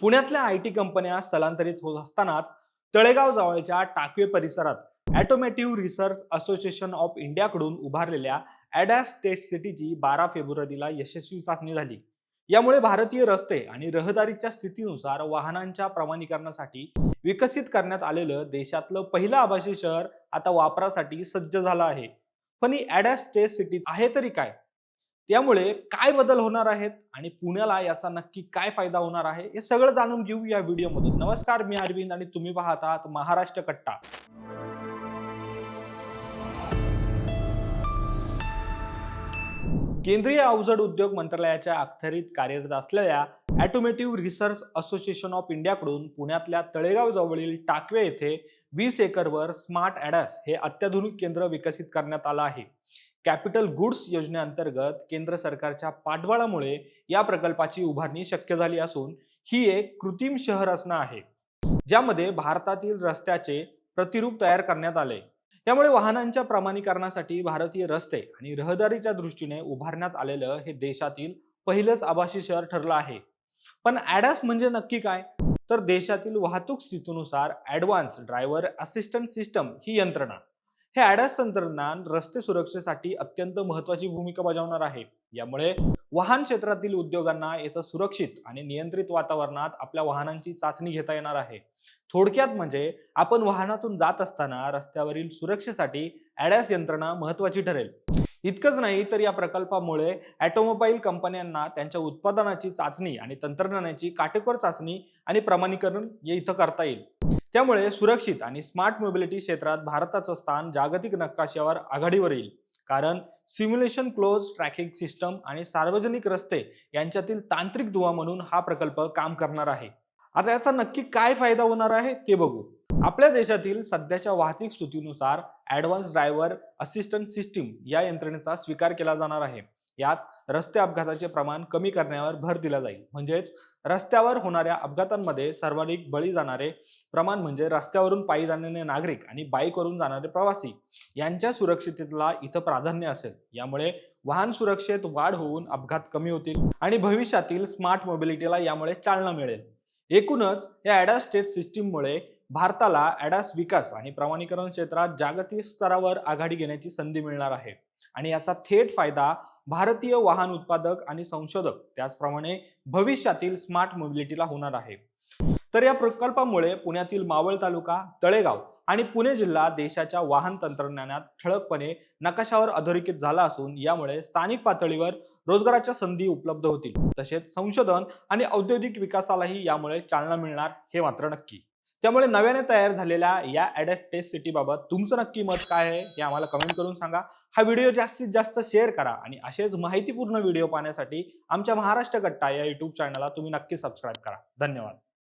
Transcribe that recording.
पुण्यातल्या आयटी कंपन्या स्थलांतरित होत असतानाच तळेगाव जवळच्या टाकवे परिसरात ऑटोमोटिव्ह रिसर्च असोसिएशन ऑफ इंडियाकडून उभारलेल्या ॲडॅस टेस्ट सिटीची 12 फेब्रुवारीला यशस्वी चाचणी झाली। यामुळे भारतीय रस्ते आणि रहदारीच्या स्थितीनुसार वाहनांच्या प्रमाणीकरणासाठी विकसित करण्यात आलेलं देशातलं पहिलं आभासी शहर आता वापरासाठी सज्ज झालं आहे। पण ही ॲडॅस टेस्ट सिटी आहे तरी काय? त्यामुळे काय बदल होणार आहेत आणि पुण्याला याचा नक्की काय फायदा होणार आहे हे सगळं जाणून घेऊ या व्हिडिओमधून। नमस्कार, मी अरविंद आणि तुम्ही पाहत आहात महाराष्ट्र कट्टा। केंद्रीय अवजड उद्योग मंत्रालयाच्या अखत्यारीत कार्यरत असलेल्या ऑटोमोटिव्ह रिसर्च असोसिएशन ऑफ इंडियाकडून पुण्यातल्या तळेगाव जवळील टाकवे येथे 20 एकरवर स्मार्ट ॲडॅस हे अत्याधुनिक केंद्र विकसित करण्यात आलं आहे। कॅपिटल गुड्स योजनेअंतर्गत केंद्र सरकारच्या पाठबळामुळे या प्रकल्पाची उभारणी शक्य झाली असून ही एक कृत्रिम शहर असणं आहे, ज्यामध्ये भारतातील रस्त्याचे प्रतिरूप तयार करण्यात आले। त्यामुळे वाहनांच्या प्रमाणीकरणासाठी भारतीय रस्ते आणि रहदारीच्या दृष्टीने उभारण्यात आलेलं हे देशातील पहिलंच आभासी शहर ठरलं आहे। पण ॲडॅस म्हणजे नक्की काय? तर देशातील वाहतूक स्थितीनुसार ॲडव्हान्स ड्रायव्हर असिस्टंट सिस्टम ही यंत्रणा। हे ॲडॅस तंत्रज्ञान रस्ते सुरक्षेसाठी अत्यंत महत्त्वाची भूमिका बजावणार आहे। यामुळे वाहन क्षेत्रातील उद्योगांना याचं सुरक्षित आणि नियंत्रित वातावरणात आपल्या वाहनांची चाचणी घेता येणार आहे। थोडक्यात म्हणजे आपण वाहनातून जात असताना रस्त्यावरील सुरक्षेसाठी ॲडॅस यंत्रणा महत्त्वाची ठरेल। इतकंच नाही तर या प्रकल्पामुळे ऑटोमोबाईल कंपन्यांना त्यांच्या उत्पादनाची चाचणी आणि तंत्रज्ञानाची काटेकोर चाचणी आणि प्रमाणीकरण इथं करता येईल। त्यामुळे सुरक्षित आणि स्मार्ट मोबिलिटी क्षेत्रात भारताचं स्थान जागतिक नकाशावर आघाडीवर येईल। कारण सिम्युलेशन क्लोज ट्रॅकिंग सिस्टम आणि सार्वजनिक रस्ते यांच्यातील तांत्रिक दुवा म्हणून हा प्रकल्प काम करणार आहे। आता याचा नक्की काय फायदा होणार आहे ते बघू। आपल्या देशातील सध्याच्या वाहतूक स्थितीनुसार ॲडव्हान्स ड्रायव्हर असिस्टंट सिस्टीम या यंत्रणेचा स्वीकार केला जाणार आहे। यात रस्ते अपघाताचे प्रमाण कमी करण्यावर भर दिला जाईल। म्हणजेच रस्त्यावर होणाऱ्या अपघातांमध्ये सर्वाधिक बळी जाणारे प्रमाण म्हणजे रस्त्यावरून पायी जाणारे नागरिक आणि बाईकवरून जाणारे प्रवासी यांच्या सुरक्षिततेला इथं प्राधान्य असेल। यामुळे वाहन सुरक्षेत वाढ होऊन अपघात कमी होतील आणि भविष्यातील स्मार्ट मोबिलिटीला यामुळे चालना मिळेल। एकूणच या ॲडॅस टेस्ट सिस्टीममुळे भारताला ॲडॅस विकास आणि प्रमाणीकरण क्षेत्रात जागतिक स्तरावर आघाडी घेण्याची संधी मिळणार आहे आणि याचा थेट फायदा भारतीय वाहन उत्पादक आणि संशोधक त्याचप्रमाणे भविष्यातील स्मार्ट मोबिलिटीला होणार आहे। तर या प्रकल्पामुळे पुण्यातील मावळ तालुका, तळेगाव आणि पुणे जिल्हा देशाच्या वाहन तंत्रज्ञानात ठळकपणे नकाशावर अधोरेखित झाला असून यामुळे स्थानिक पातळीवर रोजगाराच्या संधी उपलब्ध होतील। तसेच संशोधन आणि औद्योगिक विकासालाही यामुळे चालना मिळणार हे मात्र नक्की। त्यामुळे नव्याने तयार झालेल्या या ॲडॅस टेस्ट सिटी बाबत तुमचं नक्की मत काय आहे हे आम्हाला कमेंट करून सांगा। हा व्हिडिओ जास्तीत जास्त शेअर करा आणि असेच माहितीपूर्ण व्हिडिओ पाहण्यासाठी आमच्या महाराष्ट्र कट्टा या YouTube चॅनलला तुम्ही नक्की सबस्क्राईब करा। धन्यवाद।